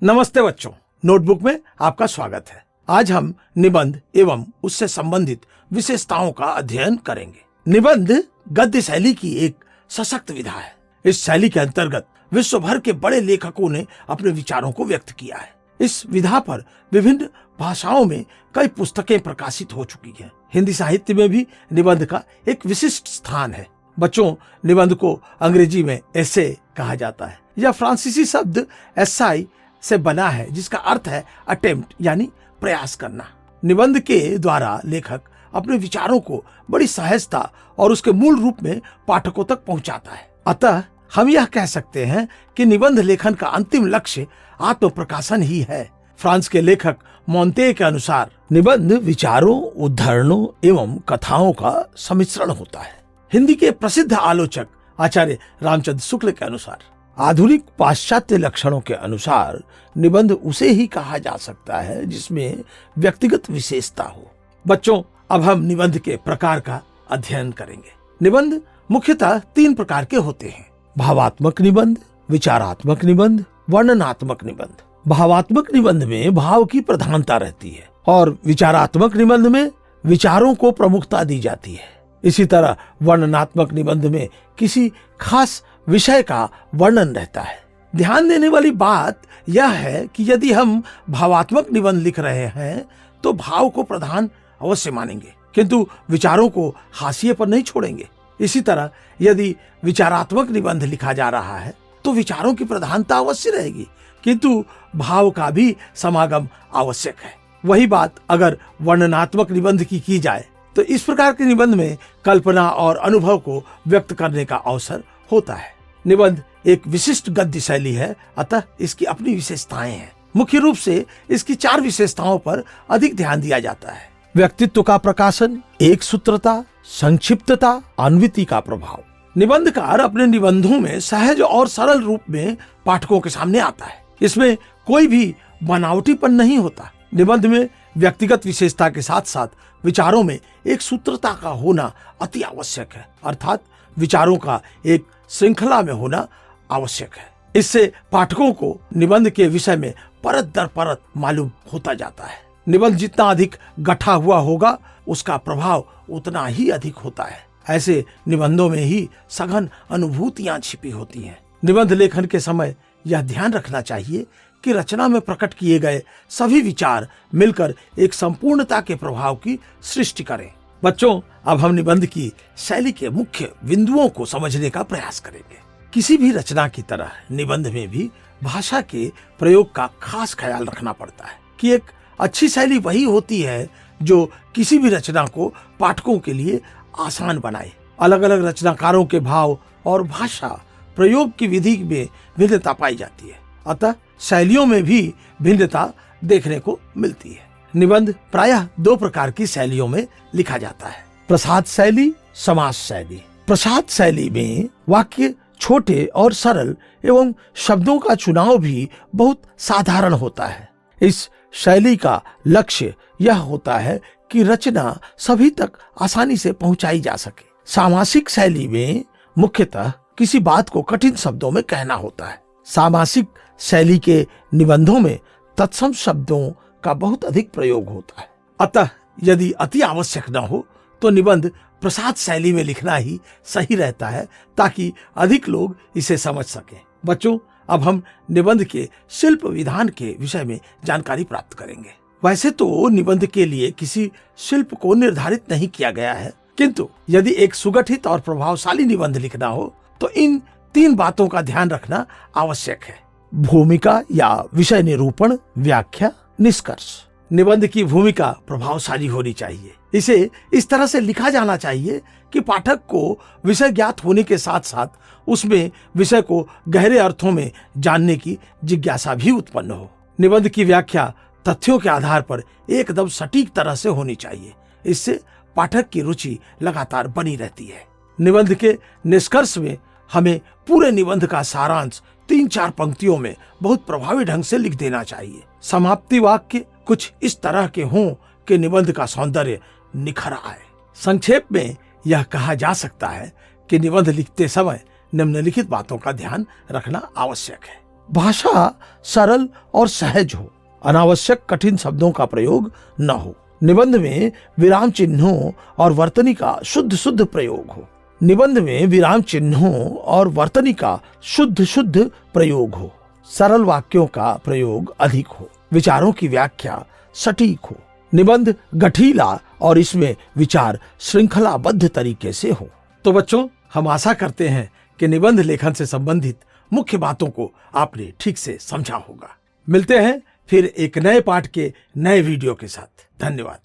नमस्ते बच्चों, नोटबुक में आपका स्वागत है। आज हम निबंध एवं उससे संबंधित विशेषताओं का अध्ययन करेंगे। निबंध गद्य शैली की एक सशक्त विधा है। इस शैली के अंतर्गत विश्व भर के बड़े लेखकों ने अपने विचारों को व्यक्त किया है। इस विधा पर विभिन्न भाषाओं में कई पुस्तकें प्रकाशित हो चुकी हैं। हिंदी साहित्य में भी निबंध का एक विशिष्ट स्थान है। बच्चों, निबंध को अंग्रेजी में एसे कहा जाता है। यह फ्रांसीसी शब्द एसाई से बना है, जिसका अर्थ है अटेम्प्ट यानी प्रयास करना। निबंध के द्वारा लेखक अपने विचारों को बड़ी सहजता और उसके मूल रूप में पाठकों तक पहुंचाता है। अतः हम यह कह सकते हैं कि निबंध लेखन का अंतिम लक्ष्य आत्म प्रकाशन ही है। फ्रांस के लेखक मोंते के अनुसार निबंध विचारों, उद्धरणों एवं कथाओं का सम्मिश्रण होता है। हिंदी के प्रसिद्ध आलोचक आचार्य रामचंद्र शुक्ल के अनुसार आधुनिक पाश्चात्य लक्षणों के अनुसार निबंध उसे ही कहा जा सकता है जिसमें व्यक्तिगत विशेषता हो। बच्चों, अब हम निबंध के प्रकार का अध्ययन करेंगे। निबंध मुख्यतः 3 प्रकार के होते हैं: भावात्मक निबंध, विचारात्मक निबंध, वर्णनात्मक निबंध। भावात्मक निबंध में भाव की प्रधानता रहती है और विचारात्मक निबंध में विचारों को प्रमुखता दी जाती है। इसी तरह वर्णनात्मक निबंध में किसी खास विषय का वर्णन रहता है। ध्यान देने वाली बात यह है कि यदि हम भावात्मक निबंध लिख रहे हैं तो भाव को प्रधान अवश्य मानेंगे, किंतु विचारों को हाशिए पर नहीं छोड़ेंगे। इसी तरह यदि विचारात्मक निबंध लिखा जा रहा है तो विचारों की प्रधानता अवश्य रहेगी, किंतु भाव का भी समागम आवश्यक है। वही बात अगर वर्णनात्मक निबंध की जाए तो इस प्रकार के निबंध में कल्पना और अनुभव को व्यक्त करने का अवसर होता है। निबंध एक विशिष्ट गद्य शैली है, अतः इसकी अपनी विशेषताएं हैं। मुख्य रूप से इसकी 4 विशेषताओं पर अधिक ध्यान दिया जाता है: व्यक्तित्व का प्रकाशन, एक सूत्रता, संक्षिप्तता, अन्विति का प्रभाव। निबंधकार अपने निबंधों में सहज और सरल रूप में पाठकों के सामने आता है। इसमें कोई भी बनावटीपन नहीं होता। निबंध में व्यक्तिगत विशेषता के साथ साथ विचारों में एक सूत्रता का होना अति आवश्यक है, अर्थात विचारों का एक श्रृंखला में होना आवश्यक है। इससे पाठकों को निबंध के विषय में परत दर परत मालूम होता जाता है। निबंध जितना अधिक गठा हुआ होगा उसका प्रभाव उतना ही अधिक होता है। ऐसे निबंधों में ही सघन अनुभूतियां छिपी होती हैं। निबंध लेखन के समय यह ध्यान रखना चाहिए कि रचना में प्रकट किए गए सभी विचार मिलकर एक संपूर्णता के प्रभाव की सृष्टि करें। बच्चों, अब हम निबंध की शैली के मुख्य बिंदुओं को समझने का प्रयास करेंगे। किसी भी रचना की तरह निबंध में भी भाषा के प्रयोग का खास ख्याल रखना पड़ता है कि एक अच्छी शैली वही होती है जो किसी भी रचना को पाठकों के लिए आसान बनाए। अलग अलग रचनाकारों के भाव और भाषा प्रयोग की विधि में भिन्नता पाई जाती है, अतः शैलियों में भी भिन्नता देखने को मिलती है। निबंध प्रायः 2 प्रकार की शैलियों में लिखा जाता है: प्रसाद शैली, समास शैली। प्रसाद शैली में वाक्य छोटे और सरल एवं शब्दों का चुनाव भी बहुत साधारण होता है। इस शैली का लक्ष्य यह होता है कि रचना सभी तक आसानी से पहुंचाई जा सके। सामासिक शैली में मुख्यतः किसी बात को कठिन शब्दों में कहना होता है। सामासिक शैली के निबंधों में तत्सम शब्दों का बहुत अधिक प्रयोग होता है। अतः यदि अति आवश्यक न हो तो निबंध प्रसाद शैली में लिखना ही सही रहता है, ताकि अधिक लोग इसे समझ सकें। बच्चों, अब हम निबंध के शिल्प विधान के विषय में जानकारी प्राप्त करेंगे। वैसे तो निबंध के लिए किसी शिल्प को निर्धारित नहीं किया गया है, किंतु यदि एक सुगठित और प्रभावशाली निबंध लिखना हो तो इन 3 बातों का ध्यान रखना आवश्यक है: भूमिका या विषय निरूपण, व्याख्या, निष्कर्ष। निबंध की भूमिका प्रभावशाली होनी चाहिए। इसे इस तरह से लिखा जाना चाहिए कि पाठक को विषय ज्ञात होने के साथ साथ उसमें विषय को गहरे अर्थों में जानने की जिज्ञासा भी उत्पन्न हो। निबंध की व्याख्या तथ्यों के आधार पर एकदम सटीक तरह से होनी चाहिए। इससे पाठक की रुचि लगातार बनी रहती है। निबंध के निष्कर्ष में हमें पूरे निबंध का सारांश 3-4 पंक्तियों में बहुत प्रभावी ढंग से लिख देना चाहिए। समाप्ति वाक्य कुछ इस तरह के हों कि निबंध का सौंदर्य निखर आए। संक्षेप में यह कहा जा सकता है कि निबंध लिखते समय निम्नलिखित बातों का ध्यान रखना आवश्यक है: भाषा सरल और सहज हो, अनावश्यक कठिन शब्दों का प्रयोग न हो। निबंध में विराम चिन्हों और वर्तनी का शुद्ध प्रयोग हो। निबंध में विराम चिन्हों और वर्तनी का शुद्ध प्रयोग हो। सरल वाक्यों का प्रयोग अधिक हो। विचारों की व्याख्या सटीक हो। निबंध गठीला और इसमें विचार श्रृंखलाबद्ध तरीके से हो। तो बच्चों, हम आशा करते हैं कि निबंध लेखन से संबंधित मुख्य बातों को आपने ठीक से समझा होगा। मिलते हैं फिर एक नए पाठ के नए वीडियो के साथ। धन्यवाद।